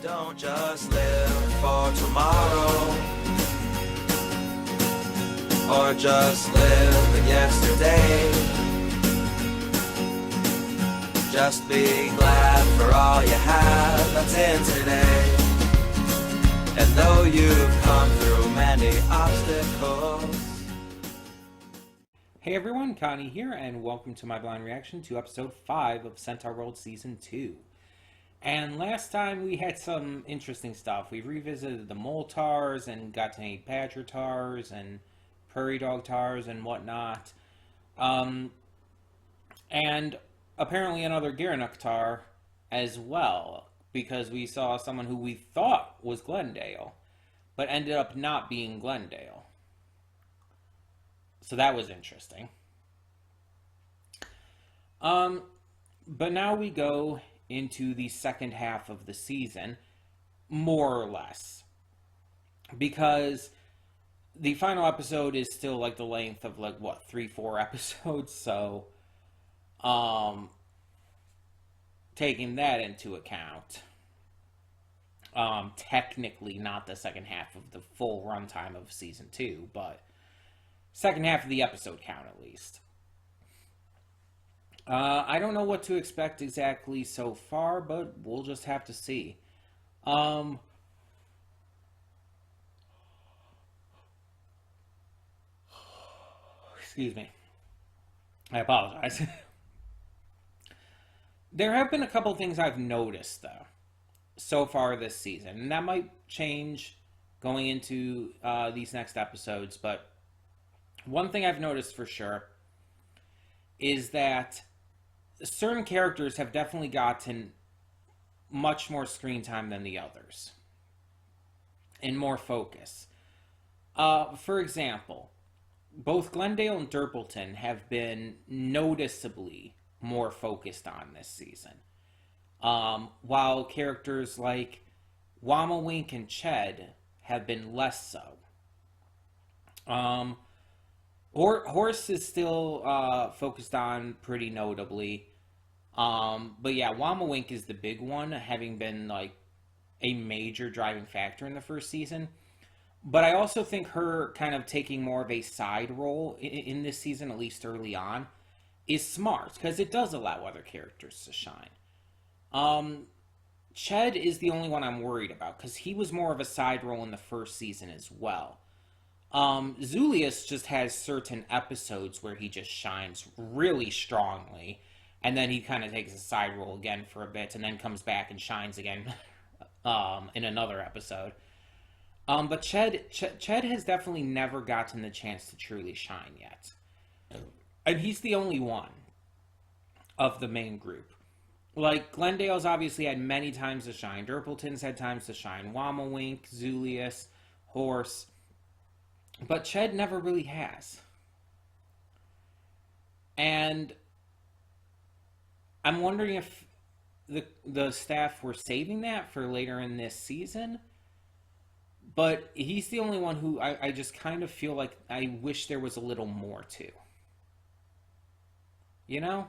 Don't just live for tomorrow, or just live in yesterday. Just be glad for all you have that's in today. And though you've come through many obstacles. Hey everyone, Connie here, and welcome to my blind reaction to episode 5 of Centaurworld Season 2. And last time we had some interesting stuff. We revisited the mole tars and got to meet badger tars and prairie dog tars and whatnot. And apparently another Gerenuk tar as well, because we saw someone who we thought was Glendale, but ended up not being Glendale. So that was interesting. But now we go into the second half of the season, more or less. Because the final episode is still like the length of 3-4 episodes, so taking that into account, technically not the second half of the full runtime of season 2, but second half of the episode count, at least. I don't know what to expect exactly so far, but we'll just have to see. Excuse me. I apologize. There have been a couple things I've noticed, though, so far this season. And that might change going into these next episodes, but one thing I've noticed for sure is that certain characters have definitely gotten much more screen time than the others, and more focus. For example, both Glendale and Durpleton have been noticeably more focused on this season, while characters like Wamawink and Ched have been less so. Horse is still focused on pretty notably. But yeah, Wamawink is the big one, having been like a major driving factor in the first season. But I also think her kind of taking more of a side role in this season, at least early on, is smart, because it does allow other characters to shine. Ched is the only one I'm worried about, because he was more of a side role in the first season as well. Zulius just has certain episodes where he just shines really strongly, and then he kind of takes a side role again for a bit, and then comes back and shines again in another episode. But Ched has definitely never gotten the chance to truly shine yet. And he's the only one of the main group. Like, Glendale's obviously had many times to shine. Durpleton's had times to shine. Wamawink, Zulius, Horse. But Ched never really has. And I'm wondering if the staff were saving that for later in this season. But he's the only one who I just kind of feel like I wish there was a little more to. You know?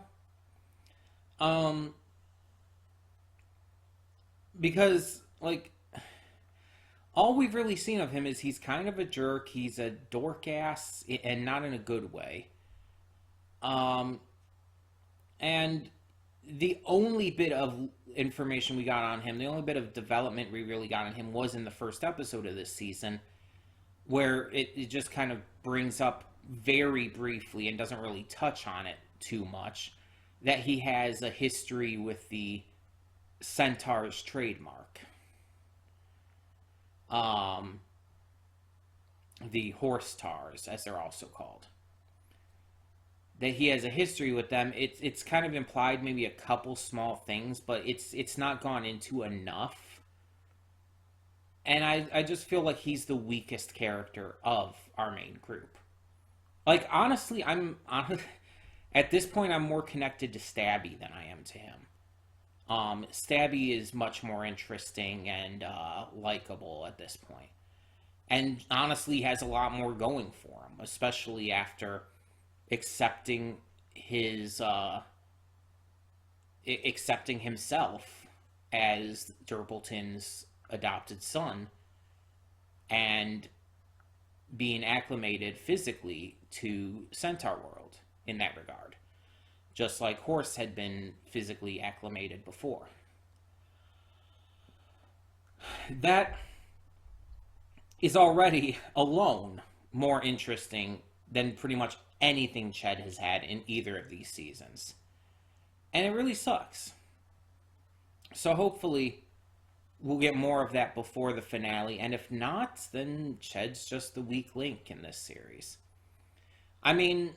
Because, like, all we've really seen of him is he's kind of a jerk. He's a dork ass, and not in a good way. And the only bit of information we got on him, the only bit of development we really got on him was in the first episode of this season, where it just kind of brings up very briefly and doesn't really touch on it too much, that he has a history with the Centaur's trademark. The horse tars, as they're also called. That he has a history with them. It's kind of implied, maybe a couple small things, but it's not gone into enough. And I just feel like he's the weakest character of our main group. Like, honestly, at this point, I'm more connected to Stabby than I am to him. Stabby is much more interesting and likable at this point. And honestly has a lot more going for him, especially after accepting his accepting himself as Durpleton's adopted son and being acclimated physically to Centaurworld in that regard, just like Horse had been physically acclimated before. That is already alone more interesting than pretty much anything Ched has had in either of these seasons. And it really sucks. So hopefully we'll get more of that before the finale, and if not, then Ched's just the weak link in this series. I mean,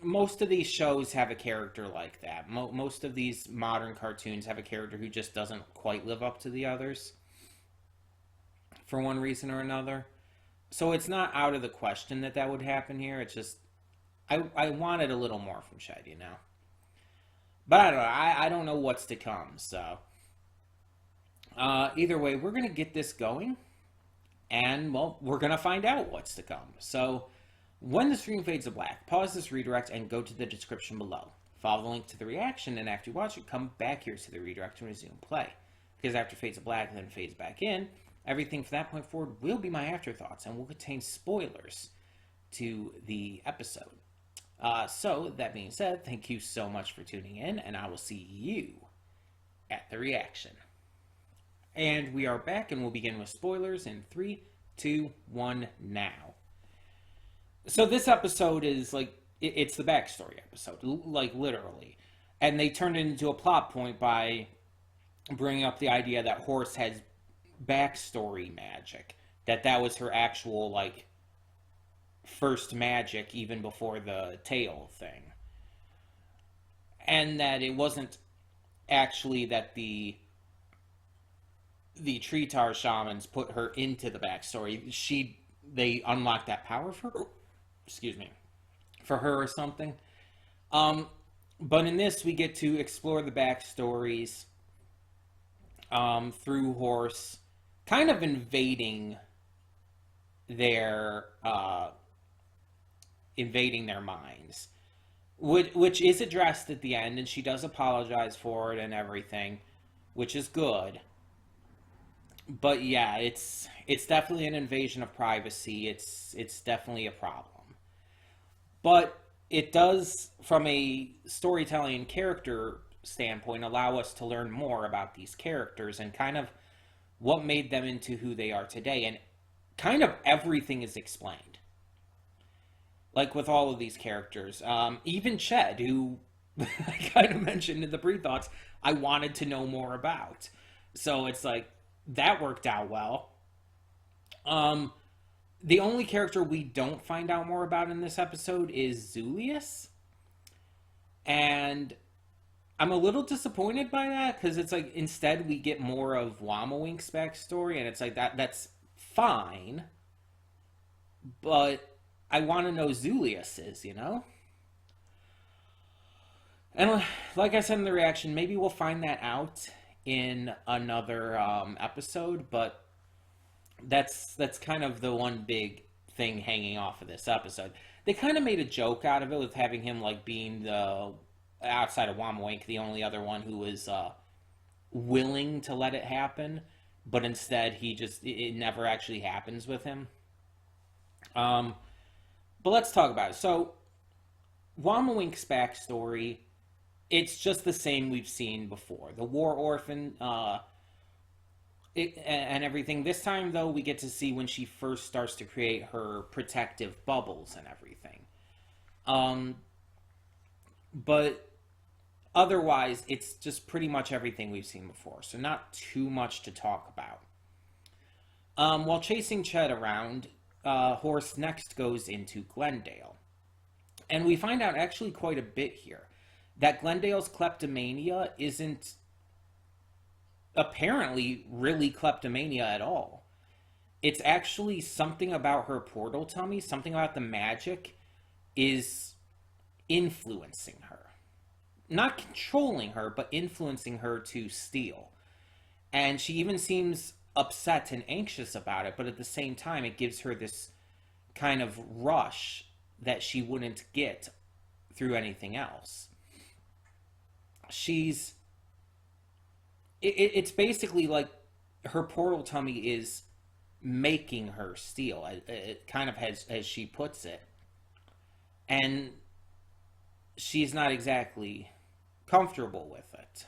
most of these shows have a character like that. Most of these modern cartoons have a character who just doesn't quite live up to the others for one reason or another. So it's not out of the question that that would happen here. It's just, I wanted a little more from Ched, you know? But I don't know. I don't know what's to come, so... either way, we're going to get this going, and, well, we're going to find out what's to come. So, when the screen fades to black, pause this redirect and go to the description below. Follow the link to the reaction, and after you watch it, come back here to the redirect and resume play. Because after it fades to black and then fades back in, everything from that point forward will be my afterthoughts and will contain spoilers to the episode. So, that being said, thank you so much for tuning in, and I will see you at the reaction. And we are back, and we'll begin with spoilers in 3, 2, 1, now. So this episode is, like, it's the backstory episode, like, literally. And they turned it into a plot point by bringing up the idea that Horse has backstory magic. That was her actual, like, first magic, even before the tail thing. And that it wasn't actually that the Tritar shamans put her into the backstory. They unlocked that power for her, for her or something. But in this, we get to explore the backstories through Horse, kind of invading their minds, which is addressed at the end, and she does apologize for it and everything, which is good. But yeah, it's definitely an invasion of privacy. It's definitely a problem. But it does, from a storytelling and character standpoint, allow us to learn more about these characters and kind of what made them into who they are today. And kind of everything is explained. Like with all of these characters. Even Ched, who I kind of mentioned in the pre-thoughts, I wanted to know more about. So it's like, that worked out well. The only character we don't find out more about in this episode is Zulius. And I'm a little disappointed by that, because it's like, instead we get more of Wamawink's backstory, and it's like, that's fine. But I want to know Zulius's, you know? And like I said in the reaction, maybe we'll find that out in another episode, but that's kind of the one big thing hanging off of this episode. They kind of made a joke out of it with having him, like, being the, outside of Wamawink, the only other one who was willing to let it happen, but instead it never actually happens with him. But let's talk about it. So, Wamawink's backstory, it's just the same we've seen before. The war orphan, and everything. This time, though, we get to see when she first starts to create her protective bubbles and everything. But otherwise, it's just pretty much everything we've seen before. So not too much to talk about. While chasing Ched around, Horse next goes into Glendale. And we find out actually quite a bit here. That Glendale's kleptomania isn't apparently really kleptomania at all. It's actually something about her portal tummy, something about the magic is influencing her. Not controlling her, but influencing her to steal. And she even seems upset and anxious about it, but at the same time it gives her this kind of rush that she wouldn't get through anything else. She's it's basically like her portal tummy is making her steal, it kind of as she puts it. And she's not exactly comfortable with it.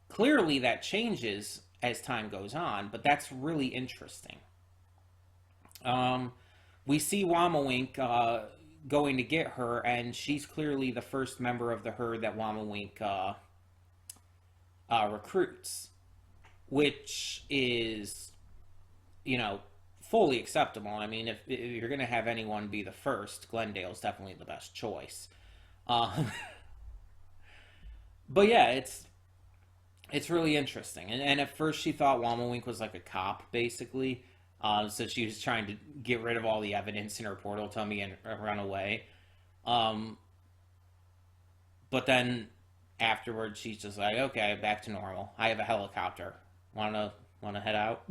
Clearly, that changes as time goes on, but that's really interesting. We see Wamawink going to get her, and she's clearly the first member of the herd that Wamawink recruits, which is, fully acceptable. I mean, if you're going to have anyone be the first, Glendale's definitely the best choice. But yeah, it's really interesting. And at first she thought Wamawink was like a cop, basically. So she was trying to get rid of all the evidence in her portal tummy and run away. But then afterwards, she's just like, okay, back to normal. I have a helicopter. Wanna head out?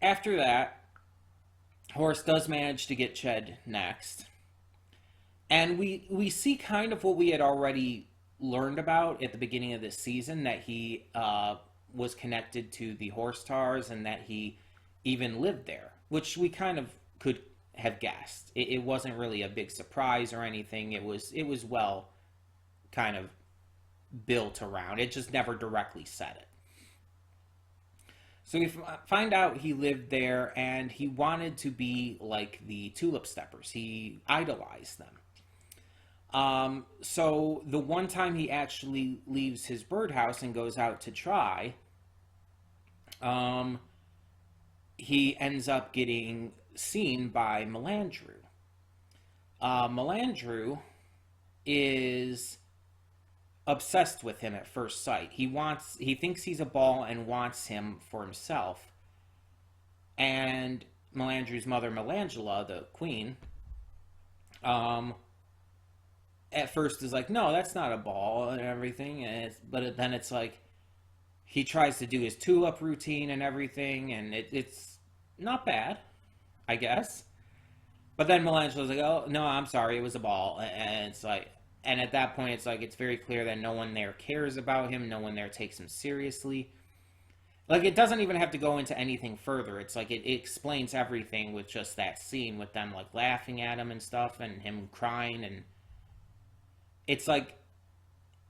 After that, Horace does manage to get Ched next. And we see kind of what we had already learned about at the beginning of this season, that he was connected to the Horse-Tars and that he even lived there, which we kind of could have guessed. It wasn't really a big surprise or anything. It was well kind of built around. It just never directly said it. So we find out he lived there and he wanted to be like the Tulip Steppers. He idolized them. So the one time he actually leaves his birdhouse and goes out to try, he ends up getting seen by Melandrew. Melandrew is obsessed with him at first sight. He thinks he's a ball and wants him for himself. And Melandrew's mother, Melangela, the queen, at first is like, no, that's not a ball and everything. But then it's like, he tries to do his tulip routine and everything, and it's not bad, I guess. But then Melangela's like, oh, no, I'm sorry, it was a ball. And it's like, and at that point, it's like, it's very clear that no one there cares about him. No one there takes him seriously. Like, it doesn't even have to go into anything further. It's like, it explains everything with just that scene with them, like, laughing at him and stuff, and him crying, and it's like,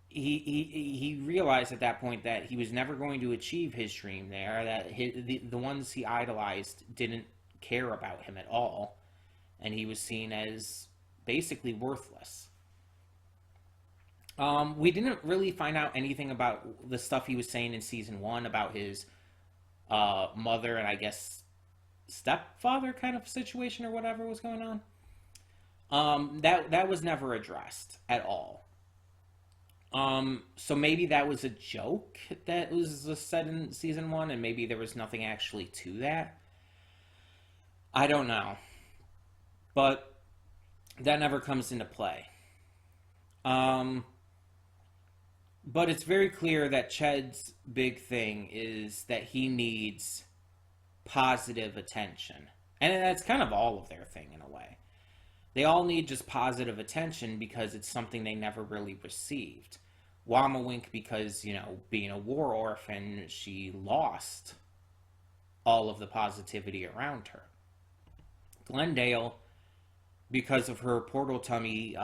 he realized at that point that he was never going to achieve his dream there, that the ones he idolized didn't care about him at all, and he was seen as basically worthless. We didn't really find out anything about the stuff he was saying in season 1 about his mother and I guess stepfather kind of situation or whatever was going on. That was never addressed at all. So maybe that was a joke that was said in season 1, and maybe there was nothing actually to that. I don't know. But that never comes into play. But it's very clear that Ched's big thing is that he needs positive attention. And that's kind of all of their thing in a way. They all need just positive attention because it's something they never really received. Wamawink because, being a war orphan, she lost all of the positivity around her. Glendale, because of her portal tummy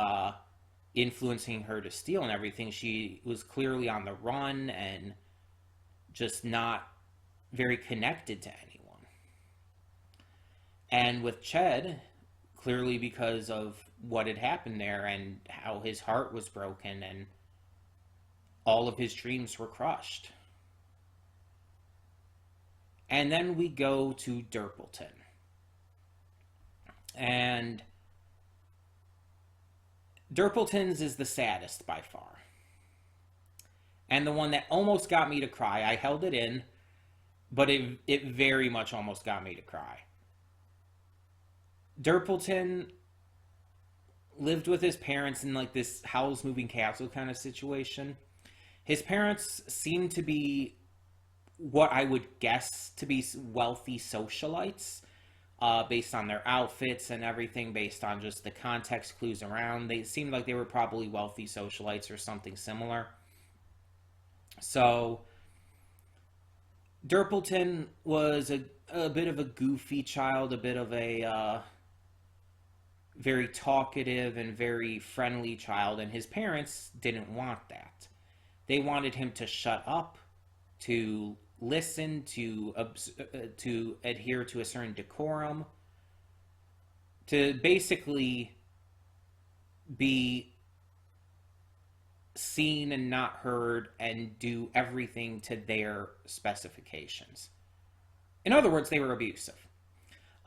influencing her to steal and everything, she was clearly on the run and just not very connected to anyone. And with Ched, clearly because of what had happened there and how his heart was broken and all of his dreams were crushed. And then we go to Durpleton. And Durpleton's is the saddest by far. And the one that almost got me to cry. I held it in, but it very much almost got me to cry. Durpleton lived with his parents in like this Howl's Moving Castle kind of situation. His parents seemed to be what I would guess to be wealthy socialites. based on their outfits and everything, based on just the context clues around. They seemed like they were probably wealthy socialites or something similar. So Derpleton was a bit of a goofy child, a bit of a very talkative and very friendly child, and his parents didn't want that. They wanted him to shut up, to listen, to adhere to a certain decorum, to basically be seen and not heard and do everything to their specifications. In other words, they were abusive.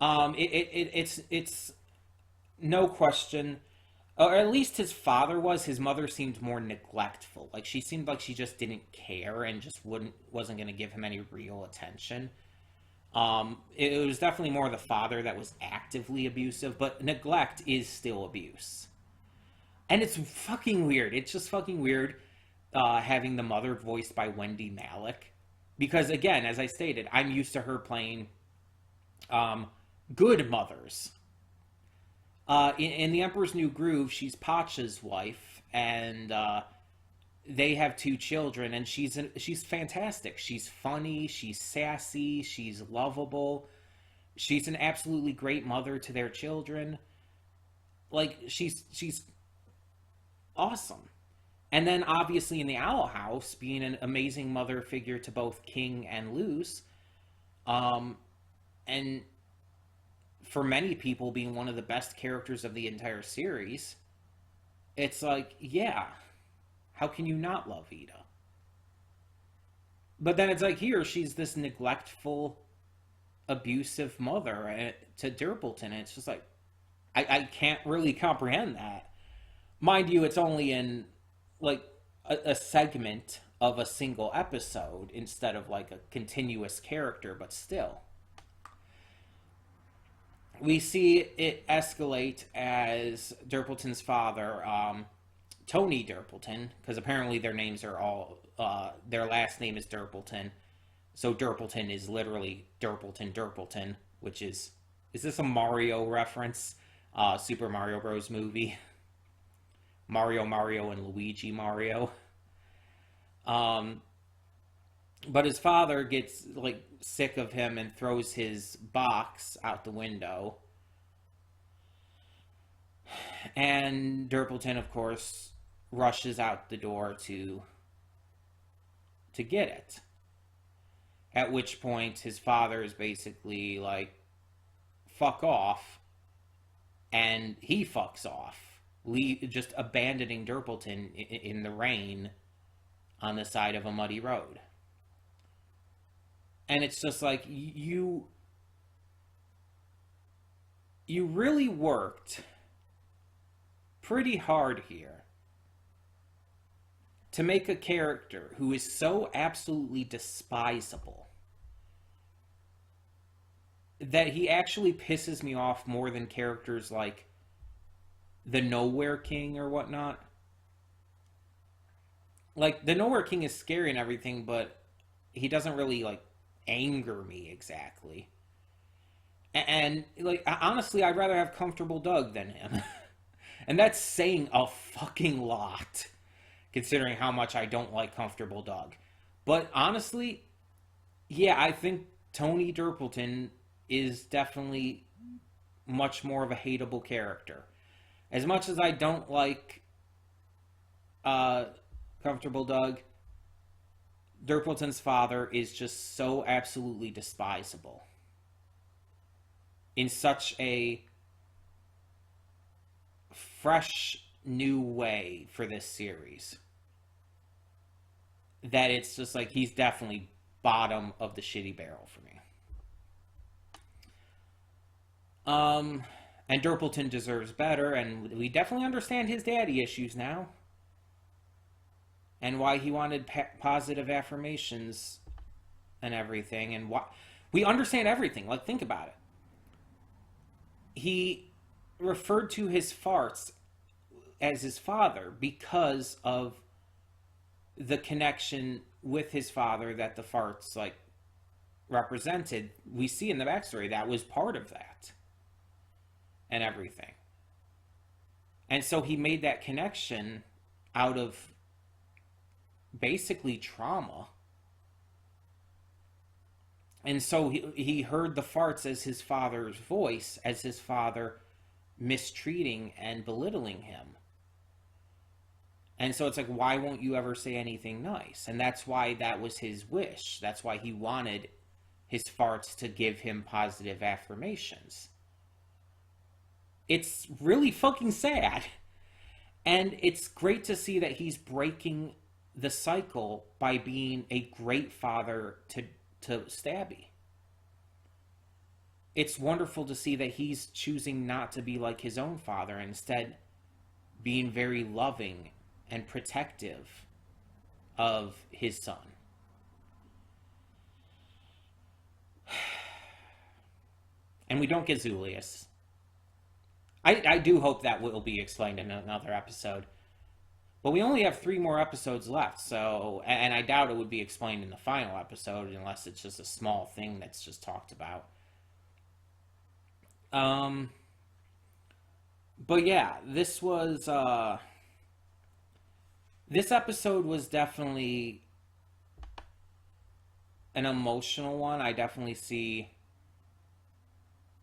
It's no question, or at least his father was. His mother seemed more neglectful. Like, she seemed like she just didn't care and just wasn't going to give him any real attention. It was definitely more the father that was actively abusive, but neglect is still abuse. And it's fucking weird. It's just fucking weird having the mother voiced by Wendy Malick. Because, again, as I stated, I'm used to her playing good mothers. In The Emperor's New Groove, she's Pacha's wife, and they have 2 children, and she's fantastic. She's funny, she's sassy, she's lovable. She's an absolutely great mother to their children. Like, she's awesome. And then, obviously, in The Owl House, being an amazing mother figure to both King and Luce, and for many people being one of the best characters of the entire series, it's like, yeah, how can you not love Ida? But then it's like, here, she's this neglectful, abusive mother to Derpleton, and it's just like, I can't really comprehend that. Mind you, it's only in, like, a segment of a single episode instead of, like, a continuous character, but still. We see it escalate as Derpleton's father, Tony Derpleton, because apparently their names are all, their last name is Derpleton, so Derpleton is literally Derpleton, which is this a Mario reference? Super Mario Bros. Movie? Mario, and Luigi Mario. But his father gets, like, sick of him and throws his box out the window. And Derpleton, of course, rushes out the door to get it. At which point, his father is basically like, fuck off. And he fucks off. Just abandoning Derpleton in the rain on the side of a muddy road. And it's just like, you really worked pretty hard here to make a character who is so absolutely despisable that he actually pisses me off more than characters like the Nowhere King or whatnot. Like, the Nowhere King is scary and everything, but he doesn't really, like, anger me exactly. And like, honestly, I'd rather have Comfortable Doug than him. And that's saying a fucking lot, considering how much I don't like Comfortable Doug. But honestly, yeah, I think Tony Derpleton is definitely much more of a hateable character. As much as I don't like Comfortable Doug, Derpleton's father is just so absolutely despisable in such a fresh new way for this series that it's just like, he's definitely bottom of the shitty barrel for me. And Derpleton deserves better, and we definitely understand his daddy issues now. And why he wanted positive affirmations and everything. And why we understand everything. Like, think about it. He referred to his farts as his father because of the connection with his father that the farts, like, represented, we see in the backstory that was part of that and everything. And so he made that connection out of basically trauma. And so he heard the farts as his father's voice, as his father mistreating and belittling him. And so it's like, why won't you ever say anything nice? And that's why that was his wish. That's why he wanted his farts to give him positive affirmations. It's really fucking sad. And it's great to see that he's breaking the cycle by being a great father to Stabby. It's wonderful to see that he's choosing not to be like his own father, instead being very loving and protective of his son. And we don't get Zulius. I do hope that will be explained in another episode. But we only have 3 more episodes left, so... And I doubt it would be explained in the final episode, unless it's just a small thing that's just talked about. But yeah, this was... This episode was definitely an emotional one. I definitely see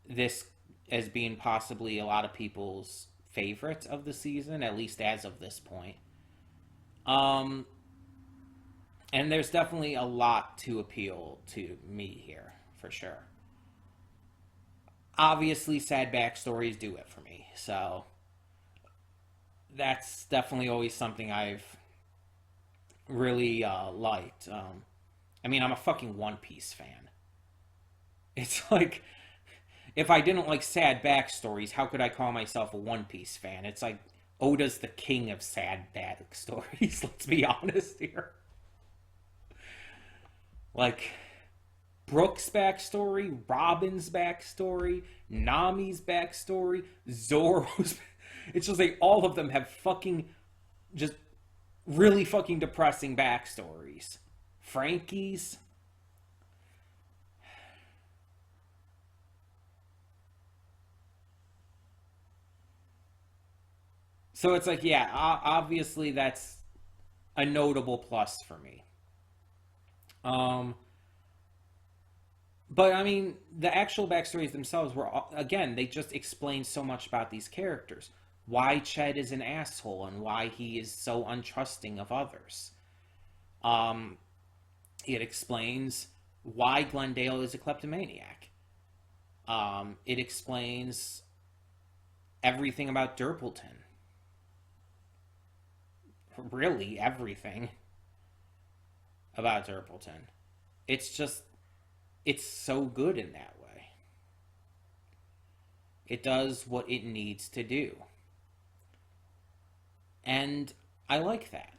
this as being possibly a lot of people's favorite of the season, at least as of this point. And there's definitely a lot to appeal to me here, for sure. Obviously, sad backstories do it for me, so that's definitely always something I've really liked. I mean, I'm a fucking One Piece fan. It's like, if I didn't like sad backstories, how could I call myself a One Piece fan? It's like, Oda's the king of sad backstories, let's be honest here. Like, Brooke's backstory, Robin's backstory, Nami's backstory, Zoro's... It's just like, all of them have fucking, just really fucking depressing backstories. Frankie's... So it's like, yeah, obviously that's a notable plus for me. But I mean, the actual backstories themselves were, again, they just explain so much about these characters. Why Ched is an asshole and why he is so untrusting of others. It explains why Glendale is a kleptomaniac. It explains everything about Durpleton. Really, everything about Durpleton. It's just, it's so good in that way. It does what it needs to do. And I like that.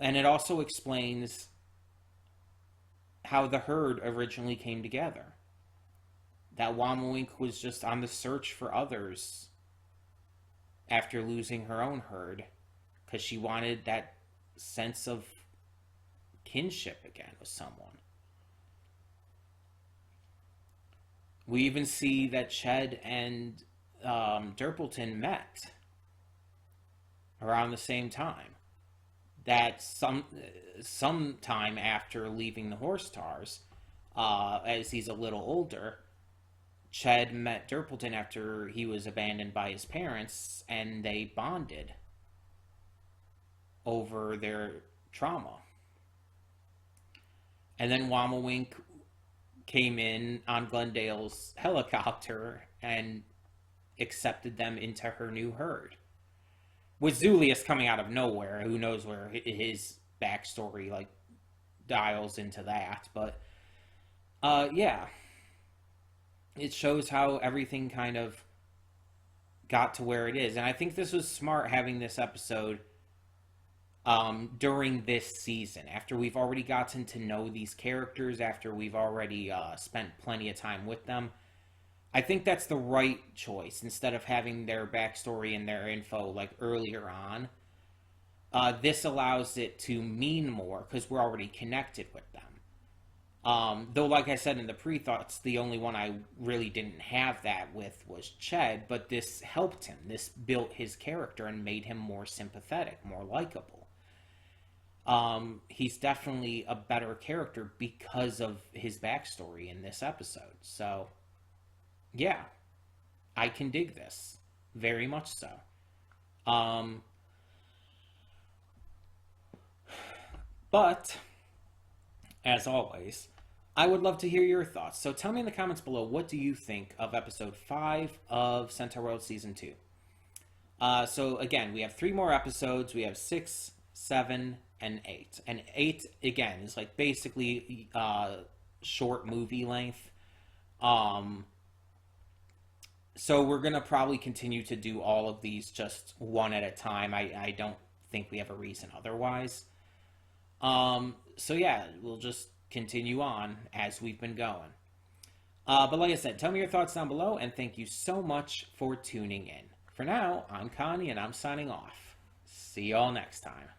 And it also explains how the herd originally came together. That Wamawink was just on the search for others after losing her own herd, because she wanted that sense of kinship again with someone. We even see that Ched and Durpleton met around the same time. That sometime after leaving the Horse Tars, as he's a little older, Ched met Durpleton after he was abandoned by his parents, and they bonded over their trauma. And then Wamawink came in on Glendale's helicopter and accepted them into her new herd. With Zulius coming out of nowhere, who knows where his backstory, like, dials into that. But, yeah. It shows how everything kind of got to where it is. And I think this was smart, having this episode during this season. After we've already gotten to know these characters, after we've already spent plenty of time with them. I think that's the right choice, instead of having their backstory and their info like earlier on. This allows it to mean more because we're already connected with them. Though, like I said in the pre-thoughts, the only one I really didn't have that with was Ched, but this helped him. This built his character and made him more sympathetic, more likable. He's definitely a better character because of his backstory in this episode. So, yeah, I can dig this. Very much so. But, as always, I would love to hear your thoughts. So tell me in the comments below, what do you think of episode 5 of Centaurworld Season 2? So again, we have 3 more episodes. We have 6, 7, and 8. And 8, again, is like basically short movie length. So we're going to probably continue to do all of these just one at a time. I don't think we have a reason otherwise. So yeah, we'll just continue on as we've been going. But like I said, tell me your thoughts down below, and thank you so much for tuning in. For now, I'm Connie, and I'm signing off. See y'all next time.